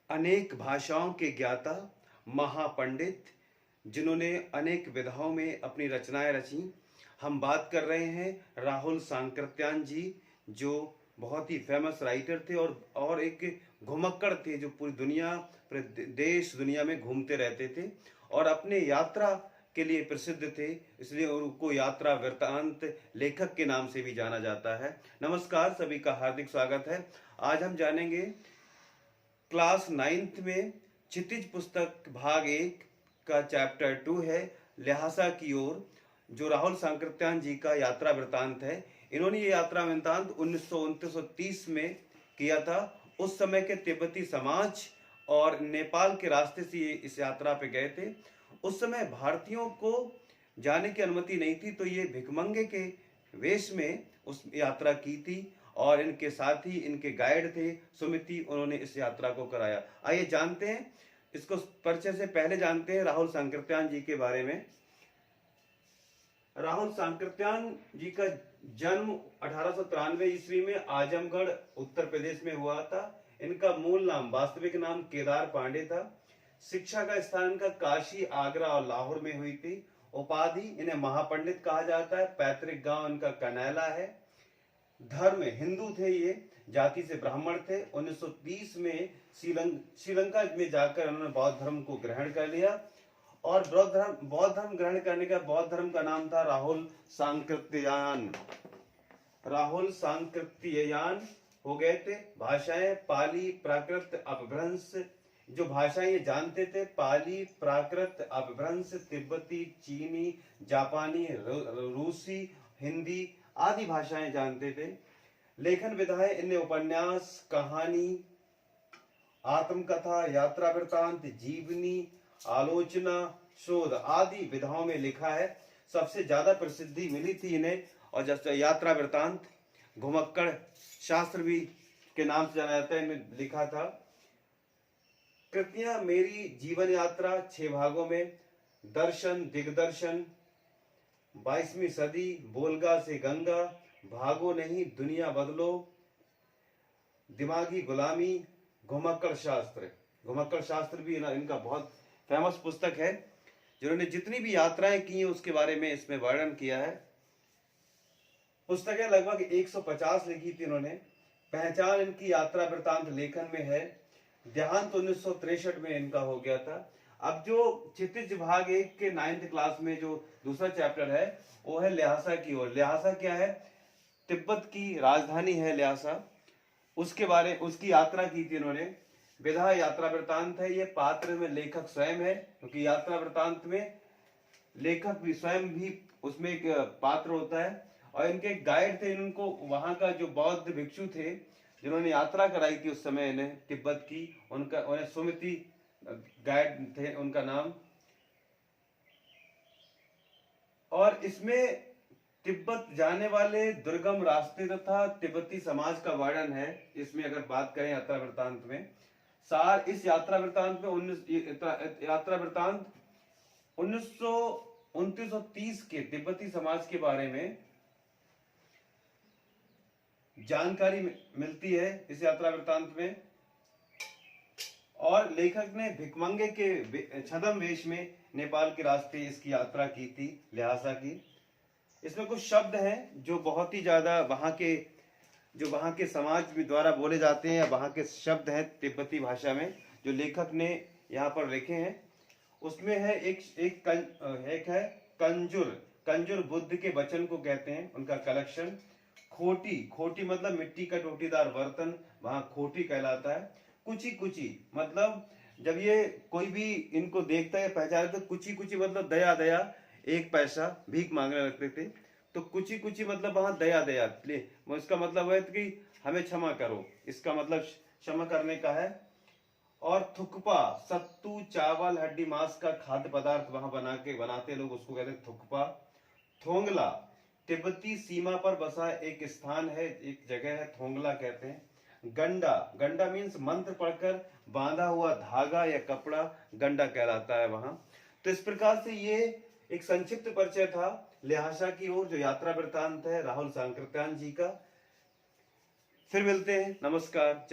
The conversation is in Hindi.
अनेक भाषाओं के ज्ञाता, महापंडित, जिन्होंने अनेक विधाओं में अपनी रचनाएं रची। हम बात कर रहे हैं राहुल सांकृत्यायन जी, जो बहुत ही फेमस राइटर थे और एक घुमक्कड़ थे, जो पूरी दुनिया, पूरे देश दुनिया में घूमते रहते थे और अपने यात्रा के लिए प्रसिद्ध थे। इसलिए उनको यात्रा वृत्तांत लेखक के नाम से भी जाना जाता है। नमस्कार, सभी का हार्दिक स्वागत है। आज हम जानेंगे क्लास 9th में क्षितिज पुस्तक भाग 1 का चैप्टर 2 है ल्हासा की ओर, जो राहुल सांकृत्यायन जी का यात्रा वृत्तांत है। इन्होंने ये यात्रा वृत्तांत 1929 में किया था। उस समय के तिब्बती समाज और नेपाल के रास्ते से ये इस यात्रा पे गए थे। उस समय भारतीयों को जाने की अनुमति नहीं थी, तो ये भिखमंगे के वेश में उस यात्रा की थी और इनके साथ ही इनके गाइड थे सुमिति, उन्होंने इस यात्रा को कराया। आइए जानते हैं, इसको परिचय से पहले जानते हैं राहुल सांकृत्यायन जी के बारे में। राहुल सांकृत्यायन जी का जन्म 1893 ईस्वी में आजमगढ़ उत्तर प्रदेश में हुआ था। इनका मूल नाम, वास्तविक नाम केदार पांडे था। शिक्षा का स्थान इनका काशी, आगरा और लाहौर में हुई थी। उपाधि, इन्हें महापंडित कहा जाता है। पैतृक गांव इनका कनैला है। धर्म हिंदू थे ये, जाति से ब्राह्मण थे। 1930 में श्रीलंका में जाकर उन्होंने बौद्ध धर्म को ग्रहण कर लिया और बौद्ध धर्म ग्रहण करने का बौद्ध धर्म का नाम था राहुल सांकृत्यायन। राहुल सांकृत्यायन हो गए थे। भाषाएं पाली, प्राकृत, अपभ्रंश। जो भाषाएं ये जानते थे, पाली, प्राकृत, अपभ्रंश, तिब्बती, चीनी, जापानी, रूसी, हिंदी आदि भाषाएं जानते थे। लेखन विधाएं, इन्हें उपन्यास, कहानी, आत्मकथा, यात्रा वृत्तांत, जीवनी, आलोचना, शोध आदि विधाओं में लिखा है। सबसे ज्यादा प्रसिद्धि मिली थी इन्हें, और जैसे यात्रा वृत्तांत घुमक्कड़ शास्त्र भी के नाम से जाना जाता है, इन्हें लिखा था। कृतियां, मेरी जीवन यात्रा 6 भागों में, दर्शन, दिग्दर्शन, 22वीं सदी, बोलगा से गंगा, भागो नहीं दुनिया बदलो, दिमागी गुलामी, घुमक्कड़ शास्त्र। घुमक्कड़ शास्त्र भी इनका बहुत फेमस पुस्तक है। जिन्होंने जितनी भी यात्राएं की हैं उसके बारे में इसमें वर्णन किया है। पुस्तकें लगभग 150 लिखी थी इन्होंने। पहचान इनकी यात्रा वृत्तांत लेखन में है। देहांत 1963 में इनका हो गया था। अब जो क्षितिज भाग 1 के 9th क्लास में जो दूसरा चैप्टर है वो है ल्हासा की ओर। ल्हासा क्या है? तिब्बत की राजधानी है ल्हासा। उसकी यात्रा की थी इन्होंने। विधा यात्रा वृत्तांत है। ये पात्र में लेखक स्वयं है, क्योंकि यात्रा वृत्तांत में लेखक भी स्वयं भी उसमें एक पात्र होता है। और इनके गाइड थे, इनको वहां का जो बौद्ध भिक्षु थे जिन्होंने यात्रा कराई थी उस समय इन्हें तिब्बत की, उन्हें सुमिति गाइड थे उनका नाम। और इसमें तिब्बत जाने वाले दुर्गम रास्ते तथा तिब्बती समाज का वर्णन है। इसमें अगर बात करें यात्रा वृत्तांत में, सार इस यात्रा वृत्तांत में यात्रा वृत्तांत 1929 के तिब्बती समाज के बारे में जानकारी मिलती है इस यात्रा वृत्तांत में। और लेखक ने भिखमंगे के छद्म वेश में नेपाल के रास्ते इसकी यात्रा की थी, ल्हासा की। इसमें कुछ शब्द हैं जो बहुत ही ज्यादा वहां के समाज द्वारा बोले जाते हैं, या वहां के शब्द हैं तिब्बती भाषा में जो लेखक ने यहाँ पर लिखे हैं। उसमें है एक है कंजुर। कंजुर बुद्ध के वचन को कहते हैं, उनका कलेक्शन। खोटी मतलब मिट्टी का टोटीदार बर्तन, वहां खोटी कहलाता है। कुची कुची मतलब जब ये कोई भी इनको देखता है पहचानता है, तो कुची मतलब दया दया, 1 पैसा भीख मांगने लगते थे, तो कुची कुची मतलब वहां दया दया ले, इसका मतलब है कि हमें क्षमा करो, इसका मतलब क्षमा करने का है। और थुकपा, सत्तू, चावल, हड्डी, मांस का खाद्य पदार्थ वहां बनाते लोग, उसको कहते हैं थुकपा। थोंगला तिब्बती सीमा पर बसा एक स्थान है, एक जगह है, थोंगला कहते हैं। गंडा मीन्स मंत्र पढ़कर बांधा हुआ धागा या कपड़ा, गंडा कहलाता है वहां। तो इस प्रकार से ये एक संक्षिप्त परिचय था ल्हासा की ओर, जो यात्रा वृत्तांत है राहुल सांकृत्यायन जी का। फिर मिलते हैं। नमस्कार।